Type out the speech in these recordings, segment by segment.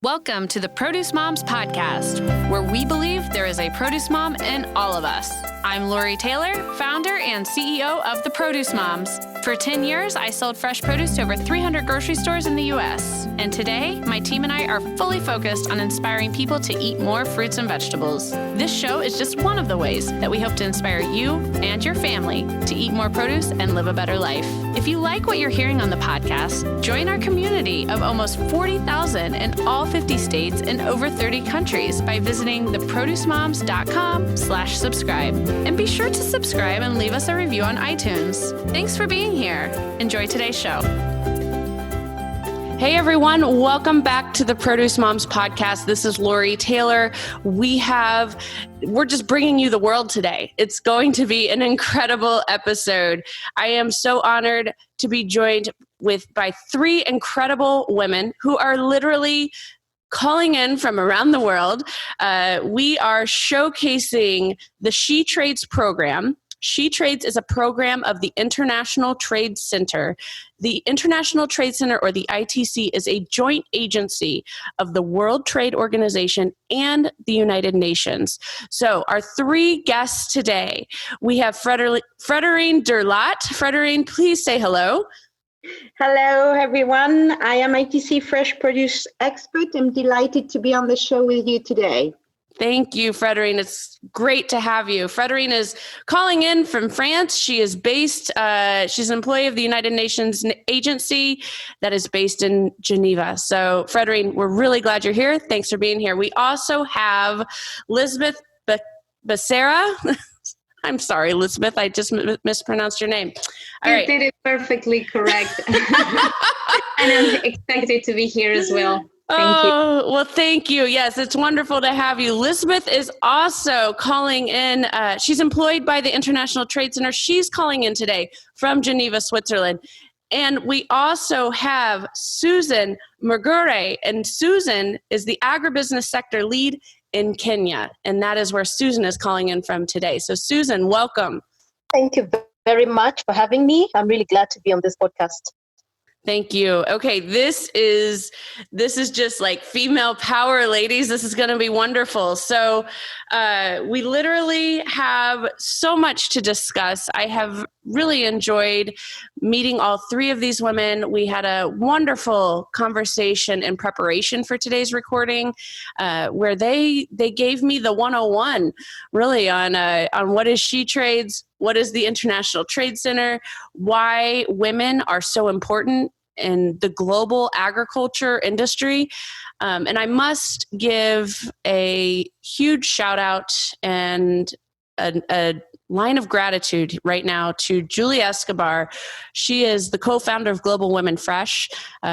Welcome to the Produce Moms Podcast, where we believe there is a produce mom in all of us. I'm Lori Taylor, founder and CEO of the Produce Moms. For 10 years, I sold fresh produce to over 300 grocery stores in the U.S. And today, my team and I are fully focused on inspiring people to eat more fruits and vegetables. This show is just one of the ways that we hope to inspire you and your family to eat more produce and live a better life. If you like what you're hearing on the podcast, join our community of almost 40,000 in all 50 states and over 30 countries by visiting theproducemoms.com/subscribe. And be sure to subscribe and leave us a review on iTunes. Thanks for being here. Enjoy today's show. Hey everyone, welcome back to the Produce Moms Podcast. This is Lori Taylor. We're just bringing you the world today. It's going to be an incredible episode. I am so honored to be joined by three incredible women who are literally calling in from around the world. We are showcasing the SheTrades program. SheTrades is a program of the International Trade Center. The International Trade Center, or the ITC, is a joint agency of the World Trade Organization and the United Nations. So our three guests today, we have Frederine Derlot. Frederine, please say hello. Hello, everyone. I am ITC Fresh Produce Expert. I'm delighted to be on the show with you today. Thank you, Frederine. It's great to have you. Frederine is calling in from France. She is based, she's an employee of the United Nations agency that is based in Geneva. So, Frederine, we're really glad you're here. Thanks for being here. We also have Lizbeth Becerra. I'm sorry, Lizbeth, I just mispronounced your name. All right. You did it perfectly correct. And I'm excited to be here as well. Thank you. Well, thank you. Yes, it's wonderful to have you. Lizbeth is also calling in. She's employed by the International Trade Center. She's calling in today from Geneva, Switzerland. And we also have Susan Mugure, and Susan is the agribusiness sector lead in Kenya. And that is where Susan is calling in from today. So Susan, welcome. Thank you very much for having me. I'm really glad to be on this podcast. Thank you. Okay, this is just like female power, ladies. This is going to be wonderful. So we literally have so much to discuss. I have really enjoyed meeting all three of these women. We had a wonderful conversation in preparation for today's recording, where they gave me the 101 really on what is SheTrades, what is the International Trade Center, why women are so important in the global agriculture industry. And I must give a huge shout out and a line of gratitude right now to Julie Escobar. She is the co-founder of Global Women Fresh.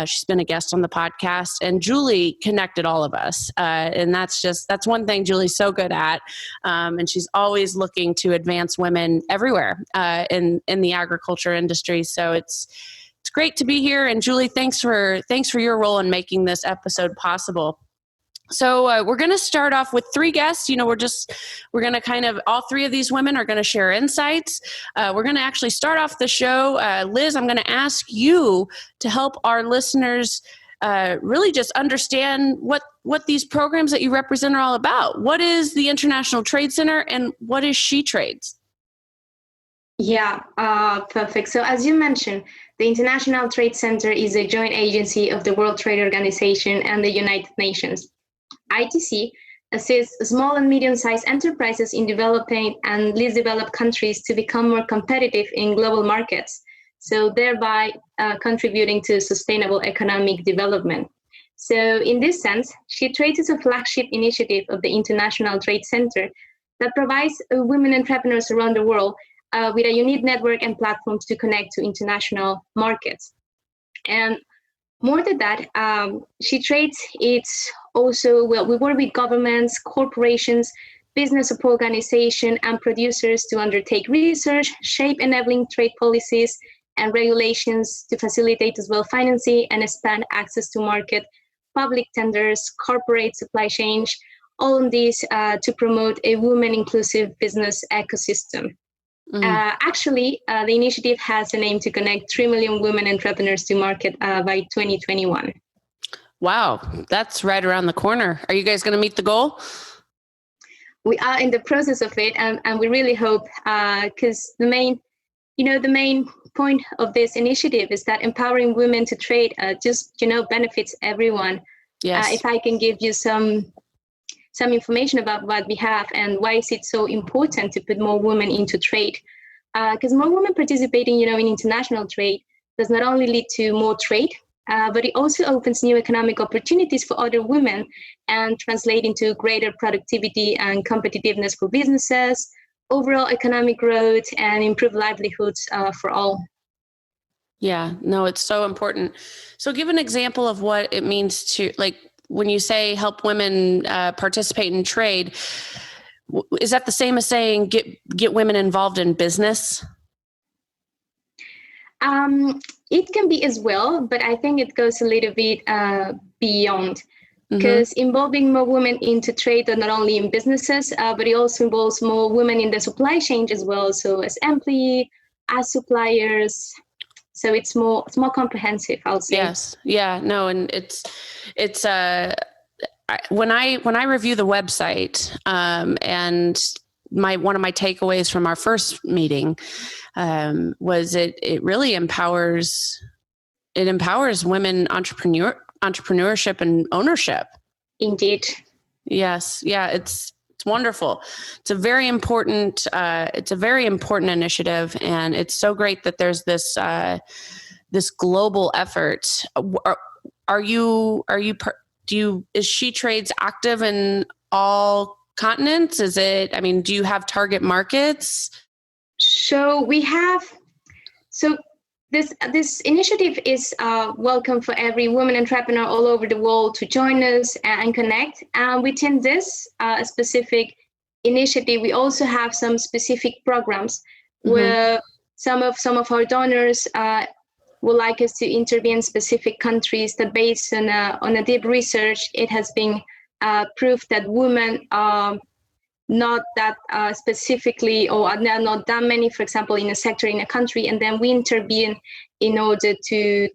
She's been a guest on the podcast, and Julie connected all of us. And that's one thing Julie's so good at. And she's always looking to advance women everywhere in the agriculture industry. So it's great to be here. And Julie, thanks for your role in making this episode possible. So we're going to start off with three guests. We're going to kind of, all three of these women are going to share insights. We're going to actually start off the show. Liz, I'm going to ask you to help our listeners really just understand what these programs that you represent are all about. What is the International Trade Center and what is SheTrades? Yeah, perfect. So as you mentioned, the International Trade Center is a joint agency of the World Trade Organization and the United Nations. ITC assists small and medium-sized enterprises in developing and least developed countries to become more competitive in global markets, so thereby contributing to sustainable economic development. So in this sense, SheTrades is a flagship initiative of the International Trade Center that provides women entrepreneurs around the world with a unique network and platforms to connect to international markets. And more than that, SheTrades, it's also, we work with governments, corporations, business organizations, and producers to undertake research, shape enabling trade policies and regulations to facilitate as well financing and expand access to market, public tenders, corporate supply chains, all of these to promote a women-inclusive business ecosystem. Actually, the initiative has an aim to connect 3 million women entrepreneurs to market by 2021. Wow, that's right around the corner. Are you guys going to meet the goal? We are in the process of it, and we really hope, because the main point of this initiative is that empowering women to trade benefits everyone. Yes. If I can give you some information about what we have and why is it so important to put more women into trade, because more women participating, in international trade does not only lead to more trade, but it also opens new economic opportunities for other women and translate into greater productivity and competitiveness for businesses, overall economic growth, and improved livelihoods for all. Yeah, no, it's so important. So give an example of what it means to, like, when you say help women participate in trade, is that the same as saying get women involved in business? It can be as well, but I think it goes a little bit beyond, because involving more women into trade, not only in businesses, but it also involves more women in the supply chain as well. So as employee, as suppliers. So it's more comprehensive, I'll say. Yes. Yeah. No. And it's when I review the website, and one of my takeaways from our first meeting was it really empowers women entrepreneurship and ownership. Indeed. Yes. Yeah. It's wonderful. It's a very important initiative, and it's so great that there's this global effort. Is SheTrades active in all continents? Do you have target markets? So this initiative is welcome for every woman entrepreneur all over the world to join us and connect. And within this specific initiative, we also have some specific programs where some of our donors would like us to intervene in specific countries that, based on a deep research, it has been proved that women are not that specifically, or are not that many, for example, in a sector, in a country, and then we intervene in order to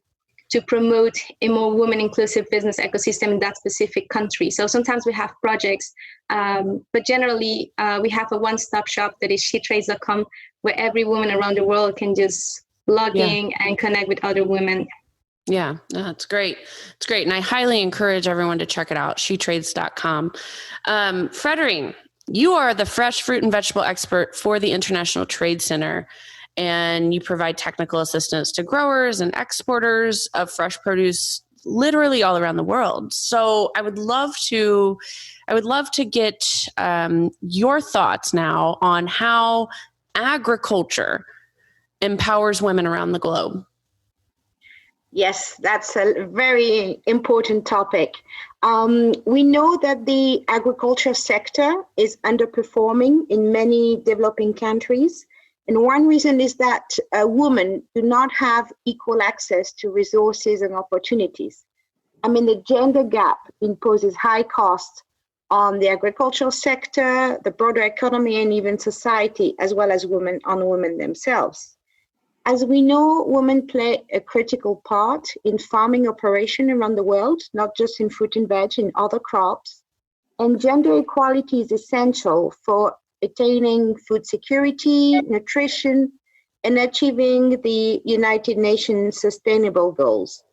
promote a more women-inclusive business ecosystem in that specific country. So sometimes we have projects, but generally we have a one-stop shop that is SheTrades.com, where every woman around the world can just log in and connect with other women. Yeah, that's great. It's great. And I highly encourage everyone to check it out, SheTrades.com. Frederine, you are the fresh fruit and vegetable expert for the International Trade Center, and you provide technical assistance to growers and exporters of fresh produce literally all around the world. So I would love to get your thoughts now on how agriculture empowers women around the globe. Yes, that's a very important topic. We know that the agriculture sector is underperforming in many developing countries. And one reason is that women do not have equal access to resources and opportunities. The gender gap imposes high costs on the agricultural sector, the broader economy, and even society, as well as women themselves. As we know, women play a critical part in farming operation around the world, not just in fruit and veg, in other crops. And gender equality is essential for attaining food security, nutrition, and achieving the United Nations Sustainable Goals.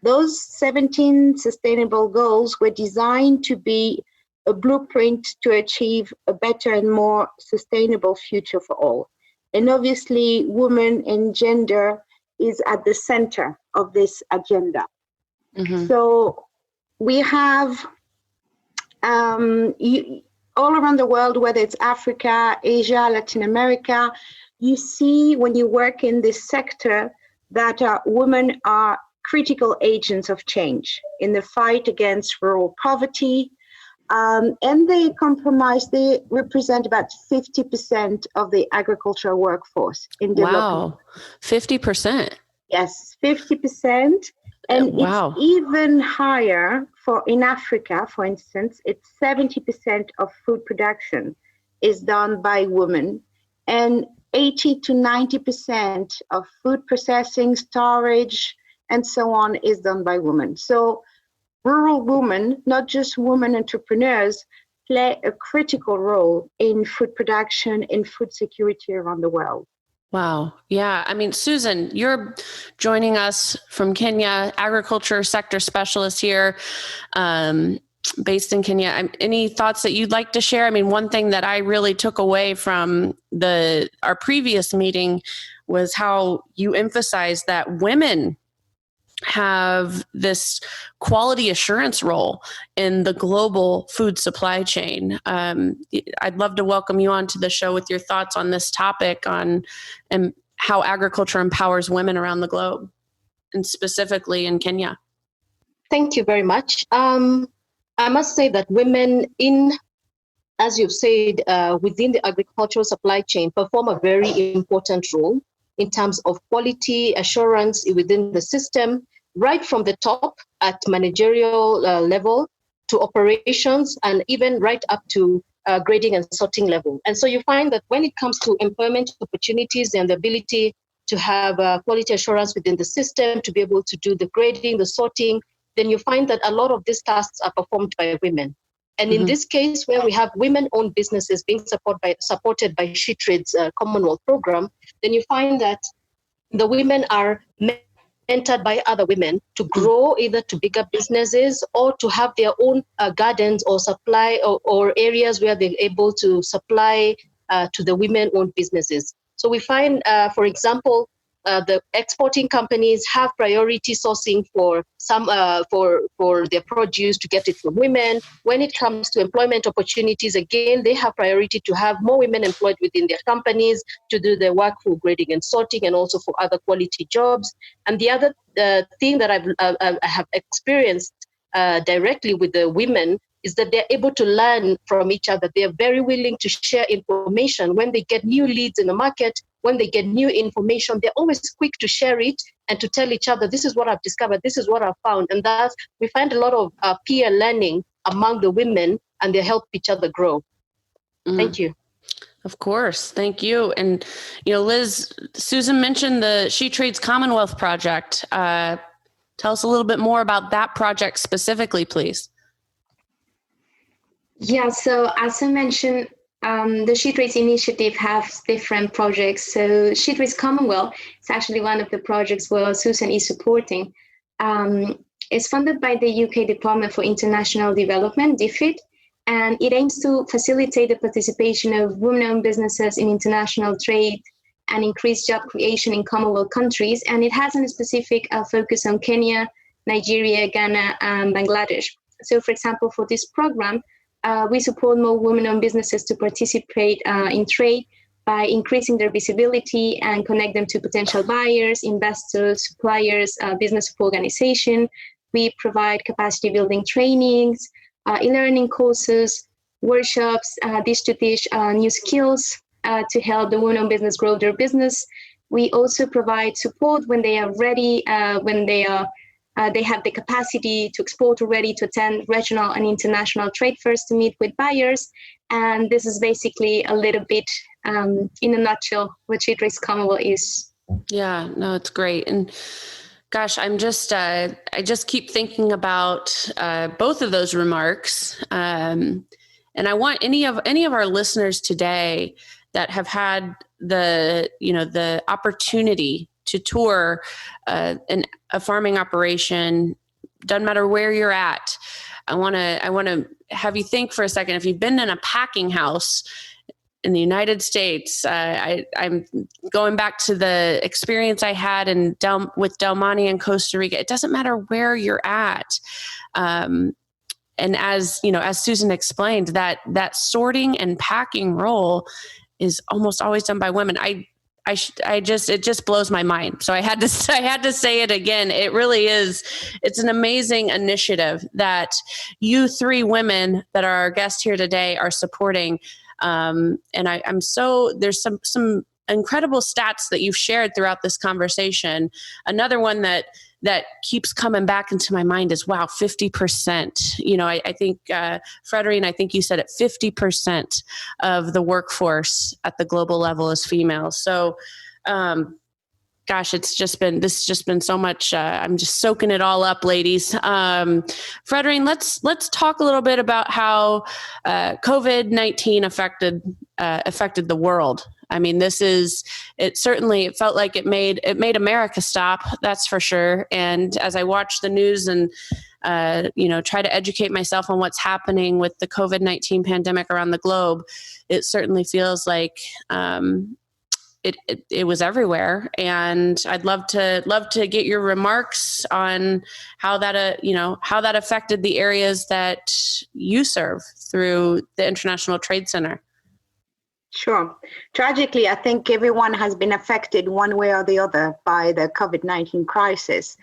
Those 17 sustainable goals were designed to be a blueprint to achieve a better and more sustainable future for all. And obviously, women and gender is at the center of this agenda. So we have all around the world, whether it's Africa, Asia, Latin America, you see when you work in this sector that women are critical agents of change in the fight against rural poverty. And they represent about 50% of the agricultural workforce in development. Wow, 50%. Yes, 50%. And wow. It's even higher in Africa, for instance, it's 70% of food production is done by women, and 80 to 90% of food processing, storage, and so on is done by women. So rural women, not just women entrepreneurs, play a critical role in food production and food security around the world. Wow. Yeah. I mean, Susan, you're joining us from Kenya, agriculture sector specialist here, based in Kenya. Any thoughts that you'd like to share? I mean, one thing that I really took away from our previous meeting was how you emphasized that women have this quality assurance role in the global food supply chain. I'd love to welcome you onto the show with your thoughts on this topic and how agriculture empowers women around the globe, and specifically in Kenya. Thank you very much. I must say that women as you've said, within the agricultural supply chain perform a very important role in terms of quality assurance within the system, right from the top at managerial level to operations, and even right up to grading and sorting level. And so you find that when it comes to employment opportunities and the ability to have quality assurance within the system, to be able to do the grading, the sorting, then you find that a lot of these tasks are performed by women. And in this case, where we have women-owned businesses being supported by SheTrades Commonwealth program, then you find that the women are mentored by other women to grow either to bigger businesses or to have their own gardens or supply or areas where they're able to supply to the women-owned businesses. So we find, for example, the exporting companies have priority sourcing for some for their produce to get it from women. When it comes to employment opportunities, again, they have priority to have more women employed within their companies to do their work for grading and sorting, and also for other quality jobs. And the other thing that I have experienced directly with the women is that they're able to learn from each other. They're very willing to share information when they get new leads in the market. When they get new information, they're always quick to share it and to tell each other, this is what I've discovered, this is what I've found. And thus, we find a lot of peer learning among the women, and they help each other grow. Thank you. Of course. Thank you. And, Liz, Susan mentioned the SheTrades Commonwealth project. Tell us a little bit more about that project specifically, please. Yeah, so as I mentioned, the SheTrades Initiative has different projects. So SheTrades Commonwealth is actually one of the projects where Susan is supporting. It's funded by the UK Department for International Development, DFID, and it aims to facilitate the participation of women-owned businesses in international trade and increase job creation in Commonwealth countries. And it has a specific focus on Kenya, Nigeria, Ghana, and Bangladesh. So for example, for this program, we support more women-owned businesses to participate in trade by increasing their visibility and connect them to potential buyers, investors, suppliers, business organization. We provide capacity building trainings, e-learning courses, workshops, dish to dish new skills to help the women-owned business grow their business. We also provide support when they are ready, when they have the capacity to export already, to attend regional and international trade fairs to meet with buyers. And this is basically a little bit, in a nutshell, what SheTrades Commonwealth is. Yeah, no, it's great. And gosh, I just keep thinking about both of those remarks. And I want any of our listeners today that have had the opportunity to tour a farming operation, doesn't matter where you're at. I want to have you think for a second. If you've been in a packing house in the United States, I'm going back to the experience I had with Del Monte in Costa Rica. It doesn't matter where you're at. And as Susan explained, that sorting and packing role is almost always done by women. It just blows my mind. So I had to say it again. It really is. It's an amazing initiative that you three women that are our guests here today are supporting. And there's some incredible stats that you've shared throughout this conversation. Another one that keeps coming back into my mind is, wow, 50%. I think, Frederine, I think you said it, 50% of the workforce at the global level is female. So gosh, this has just been so much. I'm just soaking it all up, ladies. Frederine, let's talk a little bit about how COVID-19 affected the world. I mean, it felt like it made America stop. That's for sure. And as I watch the news and try to educate myself on what's happening with the COVID-19 pandemic around the globe, it certainly feels like it was everywhere. And I'd love to get your remarks on how that affected the areas that you serve through the International Trade Center. Sure. Tragically, I think everyone has been affected one way or the other by the COVID-19 crisis.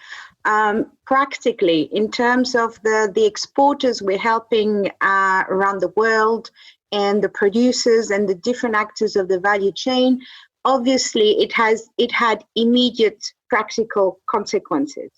Practically, in terms of the exporters we're helping around the world and the producers and the different actors of the value chain, obviously it had immediate practical consequences.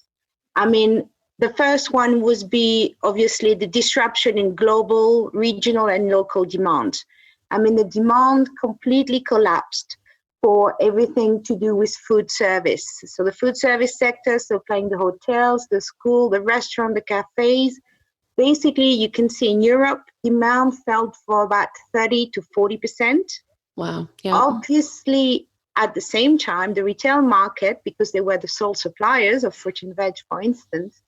I mean, the first one would be obviously the disruption in global, regional, and local demand. I mean, the demand completely collapsed for everything to do with food service. So the food service sector, supplying the hotels, the school, the restaurant, the cafes. Basically, you can see in Europe, demand fell for about 30 to 40%. Wow. Yeah. Obviously, at the same time, the retail market, because they were the sole suppliers of fruit and veg, for instance,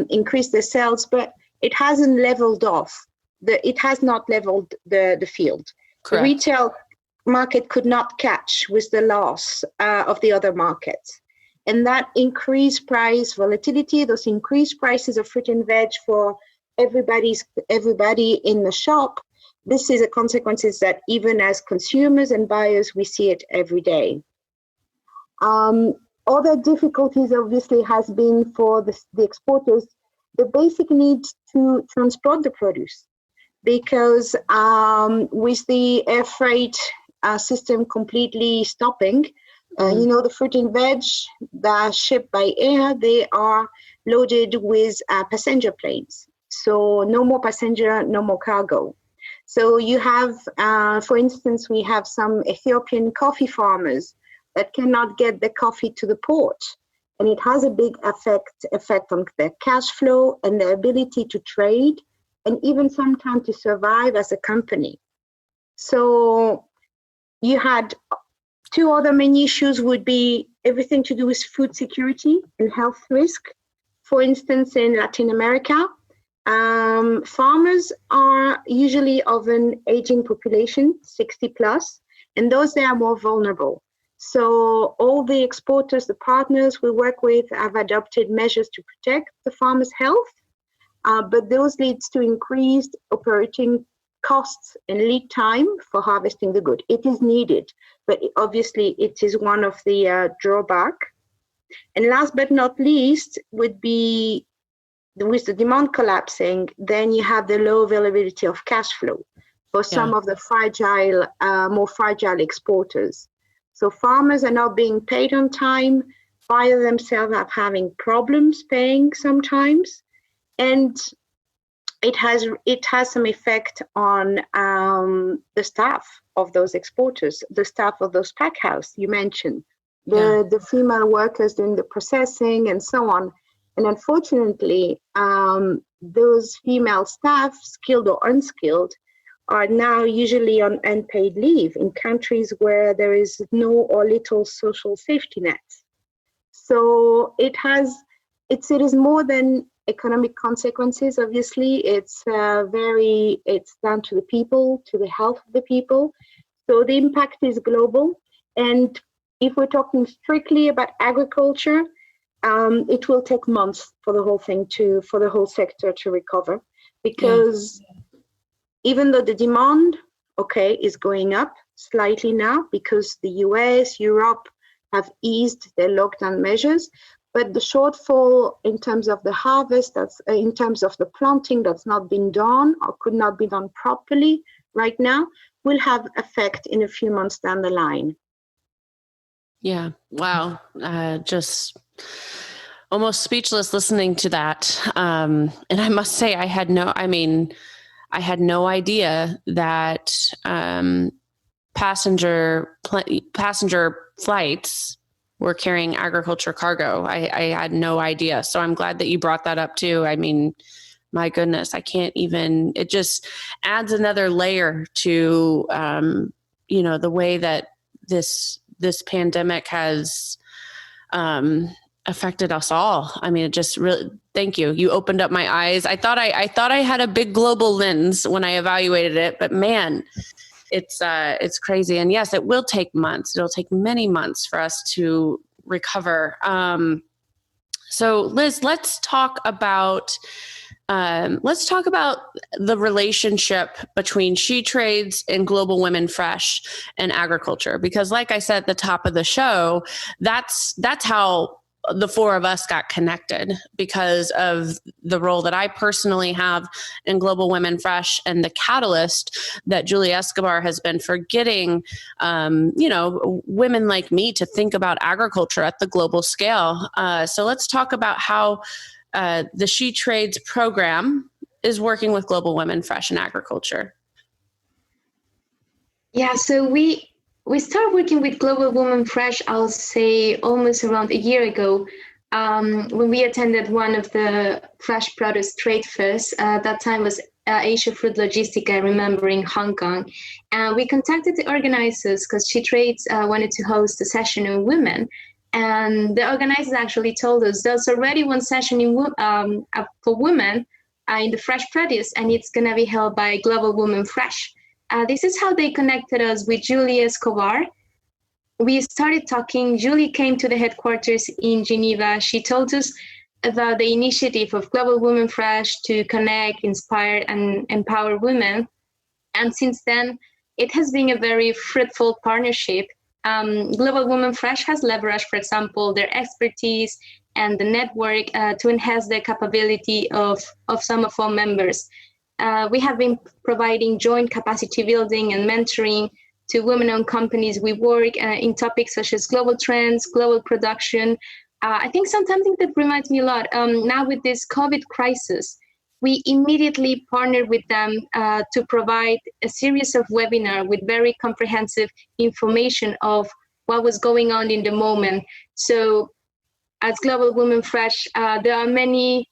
increased their sales, but it hasn't leveled off. It has not leveled the field. Correct. The retail market could not catch with the loss of the other markets. And that increased price volatility, those increased prices of fruit and veg for everybody in the shop, this is a consequences that even as consumers and buyers, we see it every day. Other difficulties obviously has been for the exporters, the basic need to transport the produce. Because with the air freight system completely stopping, the fruit and veg that are shipped by air, they are loaded with passenger planes. So no more passenger, no more cargo. So you have, for instance, we have some Ethiopian coffee farmers that cannot get the coffee to the port. And it has a big effect on their cash flow and their ability to trade, and even sometimes to survive as a company. So you had two other main issues would be everything to do with food security and health risk. For instance, in Latin America, farmers are usually of an aging population, 60 plus, and those they are more vulnerable. So all the exporters, the partners we work with have adopted measures to protect the farmers' health. But those leads to increased operating costs and lead time for harvesting the good. It is needed, but obviously it is one of the drawback. And last but not least would be with the demand collapsing, then you have the low availability of cash flow for some of the more fragile exporters. So farmers are not being paid on time, buyers themselves are having problems paying sometimes. And it has some effect on the staff of those exporters, the staff of those pack house you mentioned, the female workers doing the processing and so on. And unfortunately, those female staff, skilled or unskilled, are now usually on unpaid leave in countries where there is no or little social safety net. So it is more than economic consequences. Obviously, it's down to the people, to the health of the people. So the impact is global. And if we're talking strictly about agriculture, it will take months for the whole sector to recover, because even though the demand, is going up slightly now because the US, Europe have eased their lockdown measures, but the shortfall in terms of the harvest, in terms of the planting that's not been done or could not be done properly right now, will have effect in a few months down the line. Yeah. Wow. Just almost speechless listening to that. And I must say, I had no idea that passenger flights were carrying agriculture cargo. I had no idea. So I'm glad that you brought that up too. I mean, my goodness, I can't even, it just adds another layer to, the way that this pandemic has affected us all. I mean, it just really, thank you. You opened up my eyes. I thought I had a big global lens when I evaluated it, but man, it's crazy. And yes, it will take months. It'll take many months for us to recover. So Liz, let's talk about the relationship between SheTrades and Global Women Fresh and agriculture, because like I said at the top of the show, that's how the four of us got connected, because of the role that I personally have in Global Women Fresh and the catalyst that Julie Escobar has been for getting, women like me to think about agriculture at the global scale. So let's talk about how the SheTrades program is working with Global Women Fresh in agriculture. Yeah, so we started working with Global Women Fresh, I'll say almost around a year ago, when we attended one of the fresh produce trade fairs. That time was Asia Fruit Logistica, I remember, in Hong Kong. And we contacted the organizers because SheTrades wanted to host a session on women. And the organizers actually told us there's already one session for women in the fresh produce, and it's going to be held by Global Women Fresh. This is how they connected us with Julie Escobar. We started talking. Julie came to the headquarters in Geneva. She told us about the initiative of Global Women Fresh to connect, inspire, and empower women. And since then, it has been a very fruitful partnership. Global Women Fresh has leveraged, for example, their expertise and the network to enhance the capability of some of our members. We have been providing joint capacity building and mentoring to women-owned companies. We work in topics such as global trends, global production. I think something that reminds me a lot, now with this COVID crisis, we immediately partnered with them to provide a series of webinars with very comprehensive information of what was going on in the moment. So as Global Women Fresh, there are many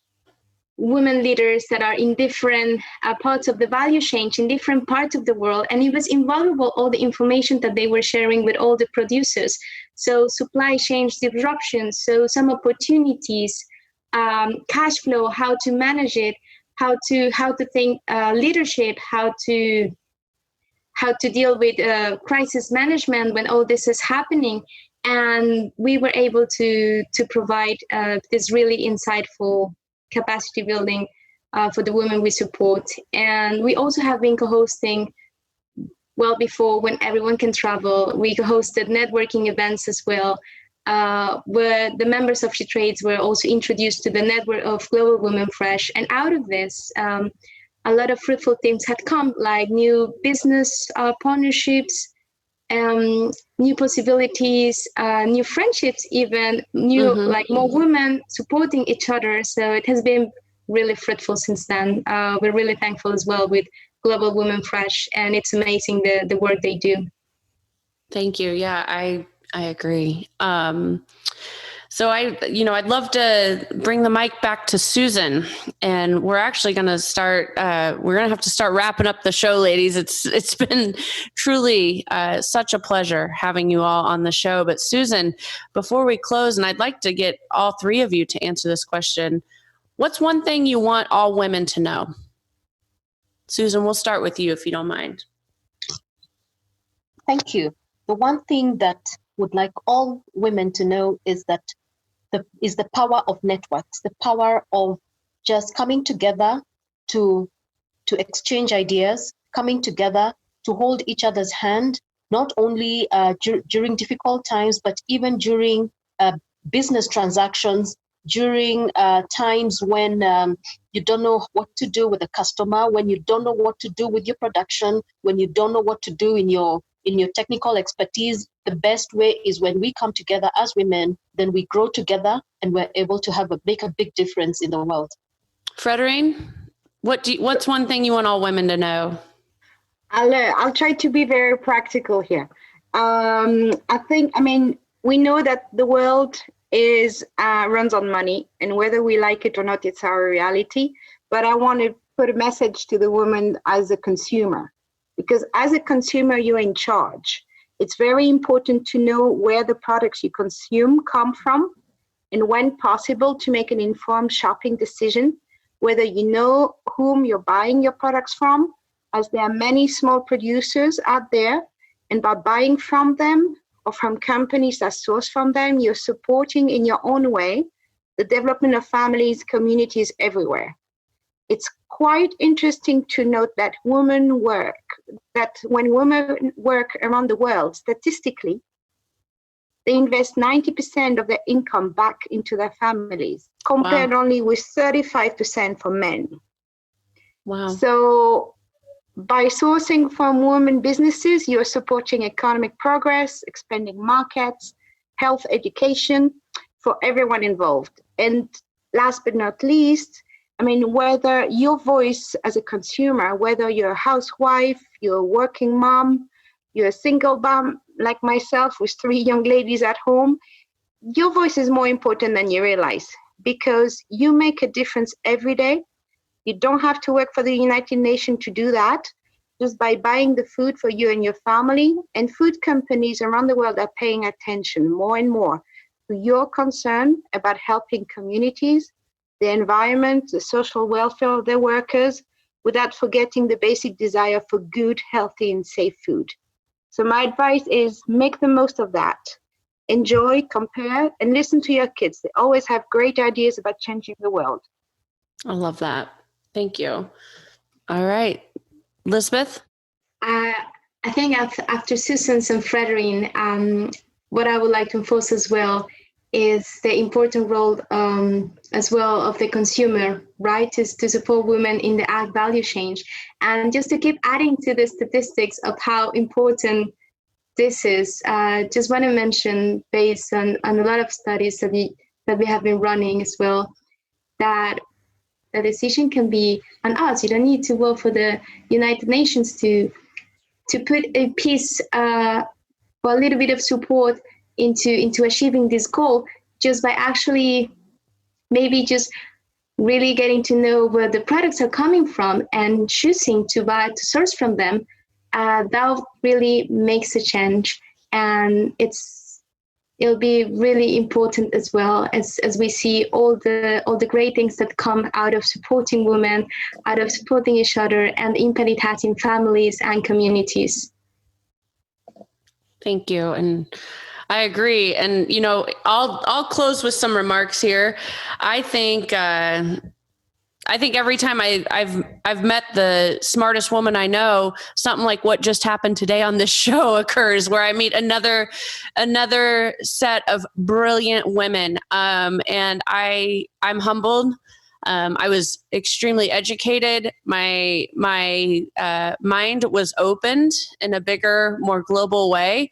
women leaders that are in different parts of the value chain, in different parts of the world, and it was invaluable, all the information that they were sharing with all the producers. So supply chain disruptions, so some opportunities, cash flow, how to manage it, how to think leadership, how to deal with crisis management when all this is happening. And we were able to provide this really insightful capacity building for the women we support. And we also have been co-hosting, well before when everyone can travel, we hosted networking events as well, where the members of SheTrades were also introduced to the network of Global Women Fresh. And out of this, a lot of fruitful things had come, like new business partnerships, new possibilities, new friendships, even new, like more women supporting each other. So it has been really fruitful since then. We're really thankful as well with Global Women Fresh, and it's amazing the work they do. Thank you. Yeah, I agree. So I'd love to bring the mic back to Susan, and we're actually going to start. We're going to have to start wrapping up the show, ladies. It's been truly such a pleasure having you all on the show. But Susan, before we close, and I'd like to get all three of you to answer this question: what's one thing you want all women to know? Susan, we'll start with you if you don't mind. Thank you. The one thing that would like all women to know is that the power of networks, the power of just coming together to exchange ideas, coming together to hold each other's hand, not only during difficult times, but even during business transactions, during times when you don't know what to do with a customer, when you don't know what to do with your production, when you don't know what to do in your technical expertise. The best way is when we come together as women, then we grow together and we're able to make a big difference in the world. Frederine, what's one thing you want all women to know? I'll try to be very practical here. I think, we know that the world is runs on money, and whether we like it or not, it's our reality. But I want to put a message to the woman as a consumer, because as a consumer, you're in charge. It's very important to know where the products you consume come from, and when possible, to make an informed shopping decision, whether you know whom you're buying your products from, as there are many small producers out there, and by buying from them or from companies that source from them, you're supporting in your own way the development of families, communities everywhere. It's quite interesting to note that when women work around the world, statistically, they invest 90% of their income back into their families, compared only with 35% for men. Wow. So by sourcing from women businesses, you're supporting economic progress, expanding markets, health, education for everyone involved. And last but not least, I mean, whether your voice as a consumer, whether you're a housewife, you're a working mom, you're a single mom like myself with 3 young ladies at home, your voice is more important than you realize, because you make a difference every day. You don't have to work for the United Nations to do that, just by buying the food for you and your family. And food companies around the world are paying attention more and more to your concern about helping communities, the environment, the social welfare of their workers, without forgetting the basic desire for good, healthy, and safe food. So my advice is make the most of that. Enjoy, compare, and listen to your kids. They always have great ideas about changing the world. I love that. Thank you. All right. Lizbeth? I think after Susan's and Frederine, what I would like to enforce as well is the important role as well of the consumer, right, to support women in the ag value chain. And just to keep adding to the statistics of how important this is, just want to mention, based on a lot of studies that we have been running as well, that the decision can be on us. You don't need to work for the United Nations to put a piece or a little bit of support into achieving this goal, just by actually maybe just really getting to know where the products are coming from and choosing to source from them. That really makes a change, and it'll be really important as well as we see all the great things that come out of supporting women, out of supporting each other, and the impact it has in families and communities. Thank you. And I agree. And, you know, I'll close with some remarks here. I think every time I've met the smartest woman I know, something like what just happened today on this show occurs, where I meet another set of brilliant women. And I'm humbled. I was extremely educated. My mind was opened in a bigger, more global way.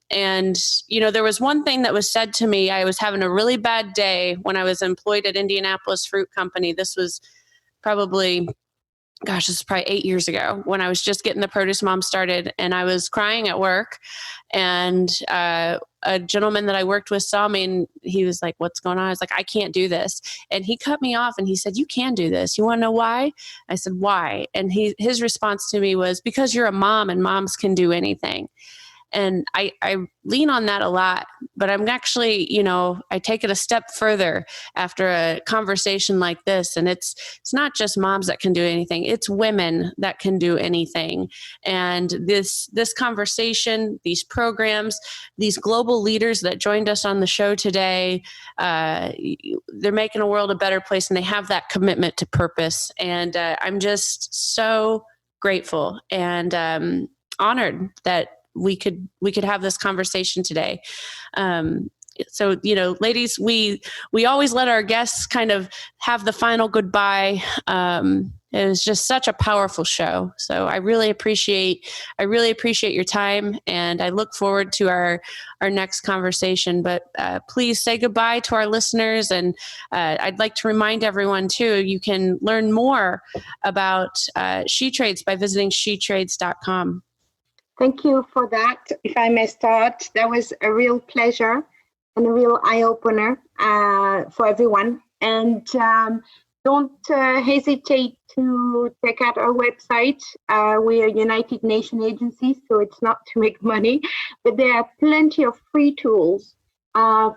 And, you know, there was one thing that was said to me. I was having a really bad day when I was employed at Indianapolis Fruit Company. This was probably 8 years ago, when I was just getting the Produce Mom started, and I was crying at work, and a gentleman that I worked with saw me, and he was like, "What's going on?" I was like, "I can't do this." And he cut me off and he said, "You can do this. You want to know why?" I said, "Why?" And his response to me was, "Because you're a mom and moms can do anything." And I lean on that a lot, but I'm actually, you know, I take it a step further after a conversation like this. And it's not just moms that can do anything. It's women that can do anything. And this conversation, these programs, these global leaders that joined us on the show today, they're making the world a better place, and they have that commitment to purpose. And I'm just so grateful and honored that we could have this conversation today. So, you know, ladies, we always let our guests kind of have the final goodbye. It was just such a powerful show. So I really appreciate your time, and I look forward to our next conversation. But please say goodbye to our listeners. And I'd like to remind everyone too, you can learn more about SheTrades by visiting SheTrades.com. Thank you for that. If I may start, that was a real pleasure and a real eye-opener for everyone. And don't hesitate to check out our website. We are a United Nations agency, so it's not to make money, but there are plenty of free tools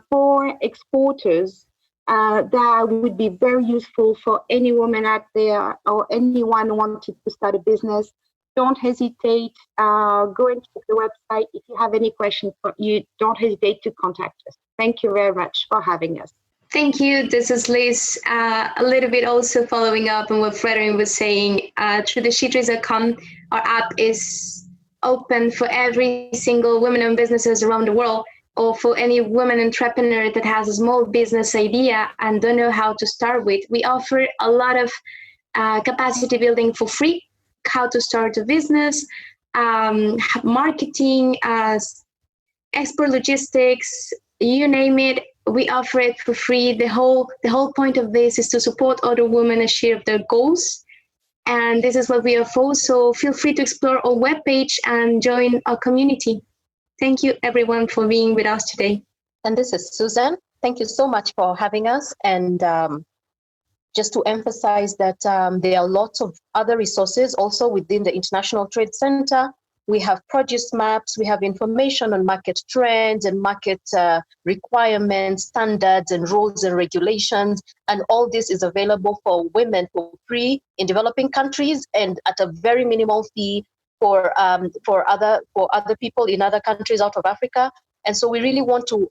for exporters that would be very useful for any woman out there or anyone who wanted to start a business. Don't hesitate. Go and check the website. If you have any questions, you don't hesitate to contact us. Thank you very much for having us. Thank you. This is Liz. A little bit also following up on what Frederine was saying. Through the SheTrades.com, our app is open for every single women-owned businesses around the world, or for any woman entrepreneur that has a small business idea and don't know how to start with. We offer a lot of capacity building for free, how to start a business, marketing, export logistics, you name it. We offer it for free. The whole point of this is to support other women achieve their goals. And this is what we offer. So feel free to explore our webpage and join our community. Thank you, everyone, for being with us today. And this is Susan. Thank you so much for having us. And just to emphasize that there are lots of other resources also within the International Trade Center. We have produce maps, we have information on market trends and market requirements, standards and rules and regulations. And all this is available for women for free in developing countries and at a very minimal fee for other people in other countries out of Africa. And so we really want to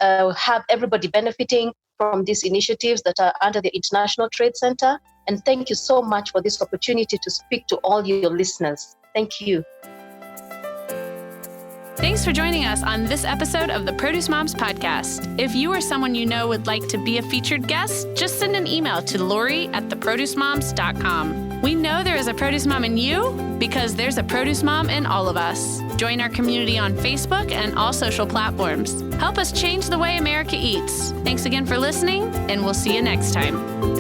have everybody benefiting from these initiatives that are under the International Trade Center. And thank you so much for this opportunity to speak to all your listeners. Thank you. Thanks for joining us on this episode of the Produce Moms Podcast. If you or someone you know would like to be a featured guest, just send an email to lori@theproducemoms.com. We know there is a produce mom in you because there's a produce mom in all of us. Join our community on Facebook and all social platforms. Help us change the way America eats. Thanks again for listening, and we'll see you next time.